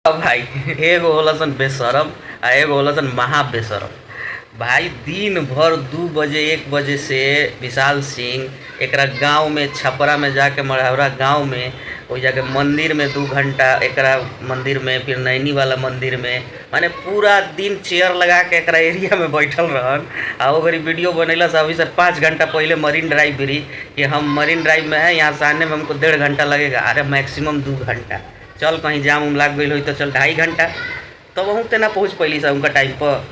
अब भाई एगो होला सन बेशरम आ एगो होला सन महा बेशरम। भाई दिन भर 2 बजे 1 बजे से विशाल सिंह एकरा गांव में छपरा में जाके मढ़ौरा गांव में वो जाके मंदिर में 2 घंटा एकरा मंदिर में फिर नैनी वाला मंदिर में माने पूरा दिन चेयर लगा के एकरा एरिया में बैठल रहन। आ ओकरी वीडियो बनैला से अभी से 5 घंटा पहले मरीन ड्राइव भी कि हम मरीन ड्राइव में है, यहाँ से आने में हमको 1.5 घंटा लगेगा। अरे मैक्सिमम 2 घंटा, चल कहीं जाम उम लाग गई हुई तो चल 2.5 घंटा, तब वहाँ ते ना पहुँच पैली सब उनका टाइम पर।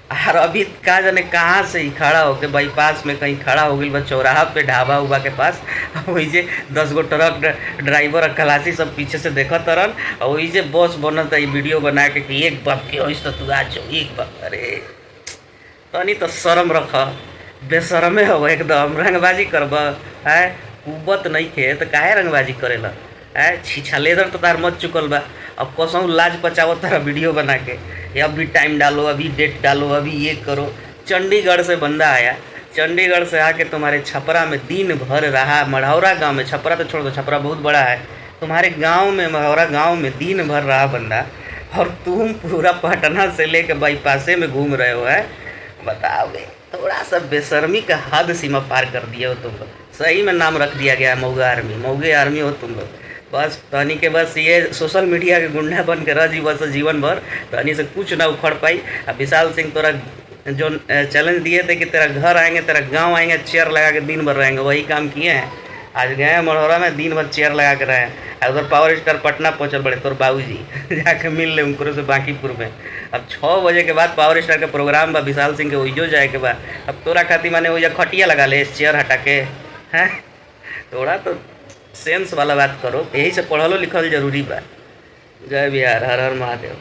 और अभी का जाने कहाँ से ही खड़ा होके बाईपास में कहीं खड़ा हो गई बस चौराहा पे ढाबा उबा के पास। वही जे 10 गो ट्रक ड्राइवर और खलासी सब पीछे से देखत तरन और वही जे बस बनत है वीडियो बना के कि एक बाप के होइस तो तू आ जाओ एक बाप। अरे तनी तो शर्म रख, बेशरमे हो एकदम, रंगबाजी करब है, कुबत नहीं खे तो काहे रंगबाजी करेला है। छीछा लेदर तो तार मच चुकल बा, अब कसम लाज बचावत तारा वीडियो बना के ये अभी टाइम डालो, अभी डेट डालो, अभी ये करो। चंडीगढ़ से बंदा आया, चंडीगढ़ से आके तुम्हारे छपरा में दिन भर रहा, मढ़ौरा गांव में, छपरा तो छोड़ दो, छपरा बहुत बड़ा है, तुम्हारे गांव में मढ़ौरा गांव में दिन भर रहा बंदा, और तुम पूरा पटना से लेके बाईपासे में घूम रहे हो है। बताओगे, थोड़ा सा बेशर्मी का हद सीमा पार कर दिए हो तुम लोग। सही में नाम रख दिया गया है मौगा आर्मी, मौगे आर्मी हो तुम लोग। बस तनी के बस ये सोशल मीडिया के गुंडा बन के रह जी बस जीवन भर, तनी से कुछ ना उखड़ पाई। अब विशाल सिंह तोरा जो चैलेंज दिए थे कि तेरा घर आएंगे, तेरा गांव आएंगे, चेयर लगा के दिन भर रहेंगे, वही काम किए हैं। आज गए हैं मढ़ौरा में, दिन भर चेयर लगा के रहे हैं। उधर पावर स्टार पटना पहुँचल बड़े तोर बाबूजी जाके मिल ले उनको से बांकीपुर में। अब 6 बजे के बाद पावर स्टार का प्रोग्राम बा, विशाल सिंह के वही जाए के बाद। अब तोरा खातिर माने वही खटिया लगा ले चेयर हटा के हैं। थोड़ा तो सेंस वाला बात करो, यही से पढ़लो लिखल जरूरी बा। जय बिहार, हर हर महादेव।